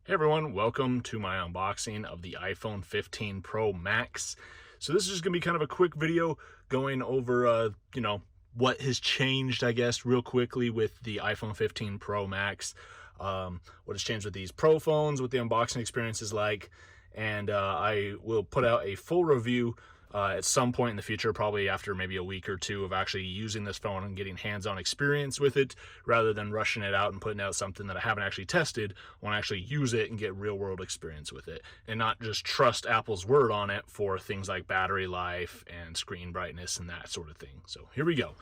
Hey everyone, welcome to my unboxing of the iPhone 15 Pro Max. So this is just going to be kind of a quick video going over, what has changed, I guess, real quickly with the iPhone 15 Pro Max. What has changed with these Pro phones, what the unboxing experience is like, and I will put out a full review at some point in the future, probably after maybe a week or two of actually using this phone and getting hands-on experience with it, rather than rushing it out and putting out something that I haven't actually tested. I want to actually use it and get real-world experience with it, and not just trust Apple's word on it for things like battery life and screen brightness and that sort of thing. So here we go.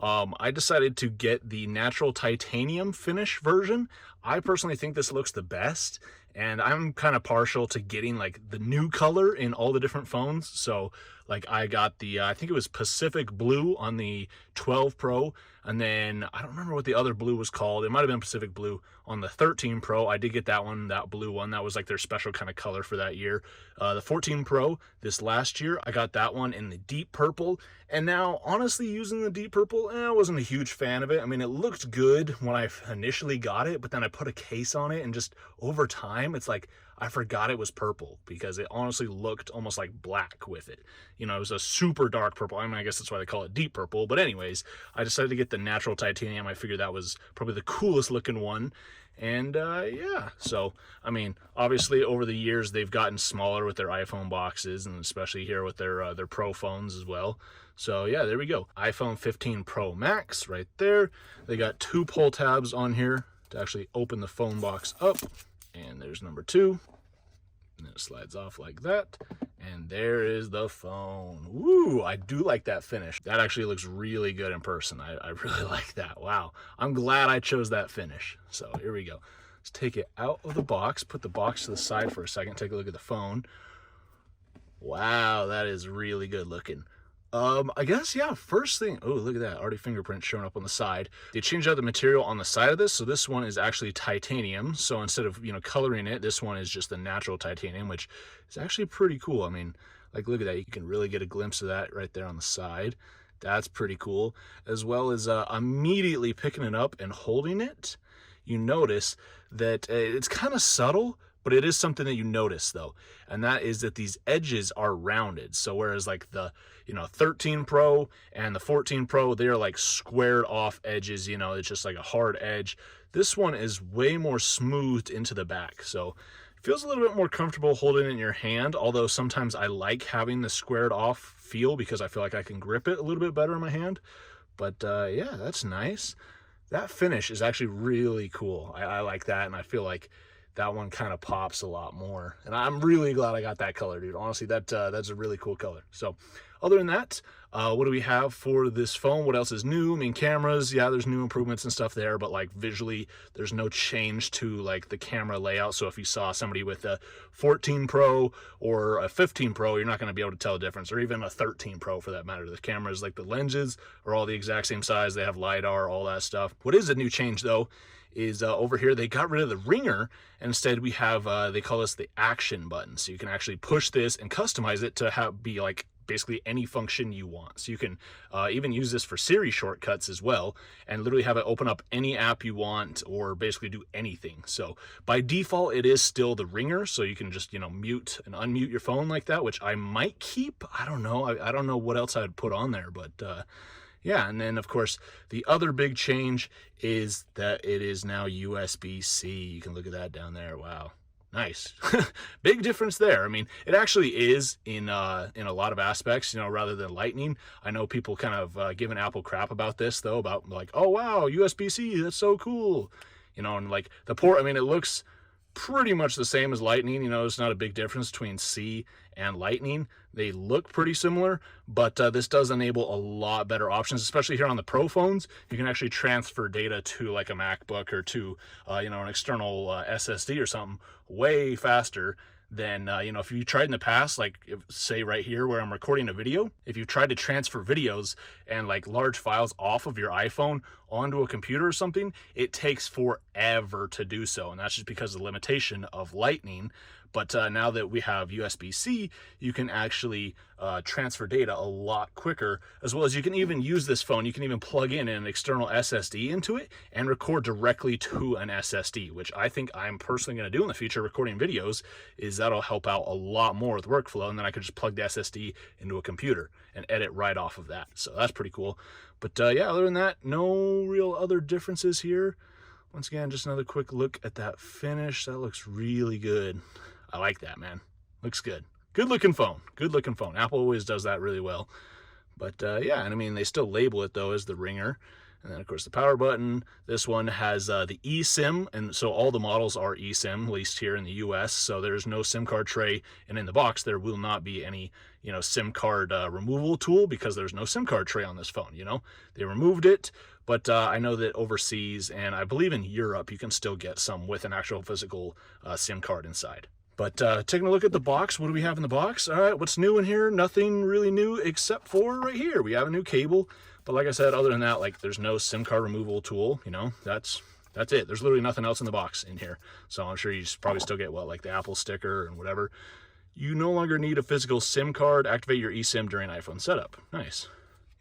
I decided to get the natural titanium finish version. I personally think this looks the best, and I'm kind of partial to getting like the new color in all the different phones. So like I got the I think it was Pacific Blue on the 12 Pro, and then I don't remember what the other blue was called. It might have been Pacific Blue on the 13 Pro. I did get that one, that blue one. That was like their special kind of color for that year. The 14 Pro this last year, I got that one in the deep purple. And now, honestly, using the deep purple, I wasn't a huge fan of it. I mean, it looked good when I initially got it, but then I put a case on it, and just over time, it's like I forgot it was purple because it honestly looked almost like black with it. You know, it was a super dark purple. I mean, I guess that's why they call it deep purple. But anyways, I decided to get the natural titanium. I figured that was probably the coolest looking one. And yeah, so I mean, obviously over the years they've gotten smaller with their iPhone boxes, and especially here with their Pro phones as well. So yeah, there we go. iPhone 15 Pro Max right there. They got two pull tabs on here to actually open the phone box up, and there's number two, and it slides off like that, and there is the phone. Woo, I do like that finish. That actually looks really good in person. I really like that. Wow, I'm glad I chose that finish. So here we go. Let's take it out of the box, put the box to the side for a second, take a look at the phone. Wow, that is really good looking. I guess, yeah, first thing, oh, look at that, already fingerprint showing up on the side. They changed out the material on the side of this, so this one is actually titanium. So instead of, coloring it, this one is just the natural titanium, which is actually pretty cool. I mean, like, look at that. You can really get a glimpse of that right there on the side. That's pretty cool. As well as immediately picking it up and holding it, you notice that it's kind of subtle, but it is something that you notice though, and that is that these edges are rounded. So whereas like the 13 Pro and the 14 Pro, they're like squared off edges, it's just like a hard edge. This one is way more smoothed into the back, so it feels a little bit more comfortable holding it in your hand, although sometimes I like having the squared off feel because I feel like I can grip it a little bit better in my hand. But yeah, that's nice. That finish is actually really cool. I like that, and I feel like that one kind of pops a lot more. And I'm really glad I got that color, dude. Honestly, that's a really cool color. So other than that, what do we have for this phone? What else is new? I mean, cameras, yeah, there's new improvements and stuff there, but like visually, there's no change to like the camera layout. So if you saw somebody with a 14 Pro or a 15 Pro, you're not going to be able to tell the difference, or even a 13 Pro for that matter. The cameras, like the lenses, are all the exact same size. They have LiDAR, all that stuff. What is a new change though is over here they got rid of the ringer, and instead we have they call this the action button. So you can actually push this and customize it to be like basically any function you want. So you can even use this for Siri shortcuts as well, and literally have it open up any app you want, or basically do anything. So by default it is still the ringer, so you can just mute and unmute your phone like that, which I might keep. I don't know. I don't know what else I would put on there, but yeah. And then of course the other big change is that it is now USB-C. You can look at that down there. Wow, nice. Big difference there. I mean, it actually is in a lot of aspects, rather than Lightning. I know people kind of giving Apple crap about this though, about like, oh wow, USB-C, that's so cool, and like the port, I mean, it looks pretty much the same as Lightning. It's not a big difference between C and Lightning. They look pretty similar, but this does enable a lot better options, especially here on the Pro phones. You can actually transfer data to like a MacBook or to an external SSD or something way faster then, you know, if you tried in the past, like say right here where I'm recording a video, if you tried to transfer videos and like large files off of your iPhone onto a computer or something, it takes forever to do so. And that's just because of the limitation of Lightning. But now that we have USB-C, you can actually transfer data a lot quicker, as well as you can even use this phone. You can even plug in an external SSD into it and record directly to an SSD, which I think I'm personally going to do in the future, recording videos, is that'll help out a lot more with workflow. And then I could just plug the SSD into a computer and edit right off of that. So that's pretty cool. But yeah, other than that, no real other differences here. Once again, just another quick look at that finish. That looks really good. I like that, man. Looks good. Good looking phone. Good looking phone. Apple always does that really well. But yeah, and I mean, they still label it though as the ringer. And then of course the power button. This one has the eSIM, and so all the models are eSIM, at least here in the US. So there's no SIM card tray, and in the box there will not be any, you know, SIM card removal tool, because there's no SIM card tray on this phone. You know, they removed it. But I know that overseas, and I believe in Europe, you can still get some with an actual physical SIM card inside. But taking a look at the box, what do we have in the box? All right, what's new in here? Nothing really new except for right here. We have a new cable. But like I said, other than that, like there's no SIM card removal tool, you know, that's it. There's literally nothing else in the box in here. So I'm sure you probably still get, what, like the Apple sticker and whatever. You no longer need a physical SIM card. Activate your eSIM during iPhone setup. Nice.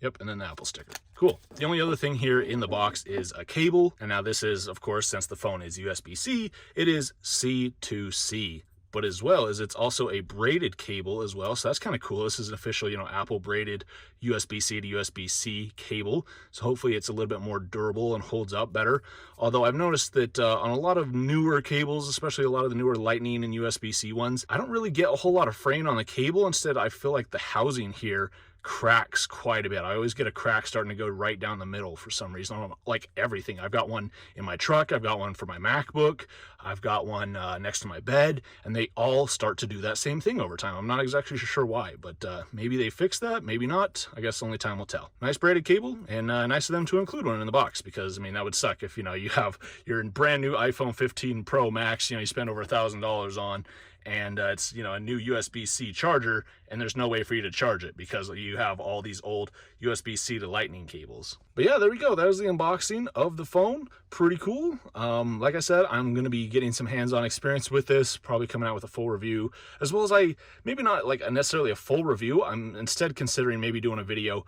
Yep, and then the Apple sticker. Cool. The only other thing here in the box is a cable. And now this is, of course, since the phone is USB-C, it is C to C. But as well as it's also a braided cable as well. So that's kind of cool. This is an official, you know, Apple braided USB-C to USB-C cable. So hopefully it's a little bit more durable and holds up better. Although I've noticed that on a lot of newer cables, especially a lot of the newer Lightning and USB-C ones, I don't really get a whole lot of fraying on the cable. Instead, I feel like the housing here cracks quite a bit. I always get a crack starting to go right down the middle for some reason on like everything. I've got one in my truck, I've got one for my MacBook, I've got one next to my bed, and they all start to do that same thing over time. I'm not exactly sure why, but maybe they fixed that, maybe not. I guess only time will tell. Nice braided cable, and nice of them to include one in the box, because I mean that would suck if, you know, you have your brand new iPhone 15 Pro Max, you know, you spend over $1,000 on, and it's, you know, a new USB-C charger, and there's no way for you to charge it because you have all these old USB-C to Lightning cables. But yeah, there we go. That was the unboxing of the phone. Pretty cool. Like I said, I'm going to be getting some hands-on experience with this, probably coming out with a full review, as well as maybe not like necessarily a full review. I'm instead considering maybe doing a video,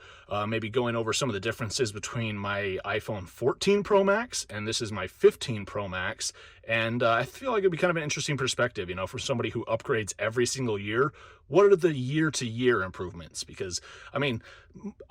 maybe going over some of the differences between my iPhone 14 Pro Max and this is my 15 Pro Max. And I feel like it'd be kind of an interesting perspective, you know, for somebody who upgrades every single year. What are the year-to-year improvements? Because, I mean,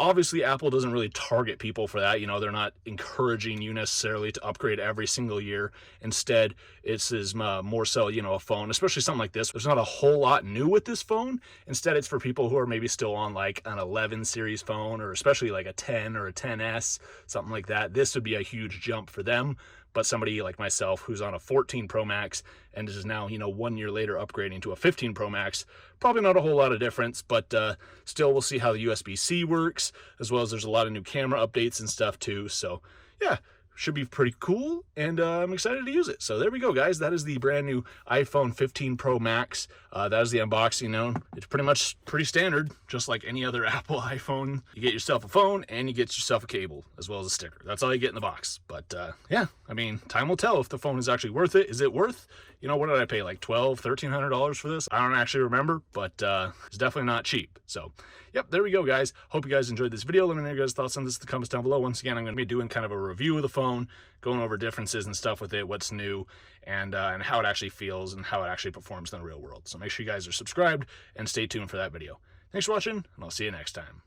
obviously Apple doesn't really target people for that. You know, they're not encouraging you necessarily to upgrade every single year. Instead, it's more so, you know, a phone, especially something like this. There's not a whole lot new with this phone. Instead, it's for people who are maybe still on like an 11 series phone, or especially like a 10 or a 10S, something like that. This would be a huge jump for them. But somebody like myself who's on a 14 Pro Max and is now, you know, 1 year later upgrading to a 15 Pro Max, probably not a whole lot of difference, but still we'll see how the USB-C works, as well as there's a lot of new camera updates and stuff too. So yeah, should be pretty cool, and I'm excited to use it. So there we go, guys. That is the brand new iPhone 15 Pro Max. That is the unboxing known. It's pretty standard, just like any other Apple iPhone. You get yourself a phone and you get yourself a cable as well as a sticker. That's all you get in the box. But yeah, I mean, time will tell if the phone is actually worth it. Is it worth, you know, what did I pay, like $1,200, $1,300 for this? I don't actually remember, but it's definitely not cheap. So yep, there we go, guys. Hope you guys enjoyed this video. Let me know your guys' thoughts on this in the comments down below. Once again, I'm going to be doing kind of a review of the phone, going over differences and stuff with it, what's new, and how it actually feels and how it actually performs in the real world. So make sure you guys are subscribed and stay tuned for that video. Thanks for watching, and I'll see you next time.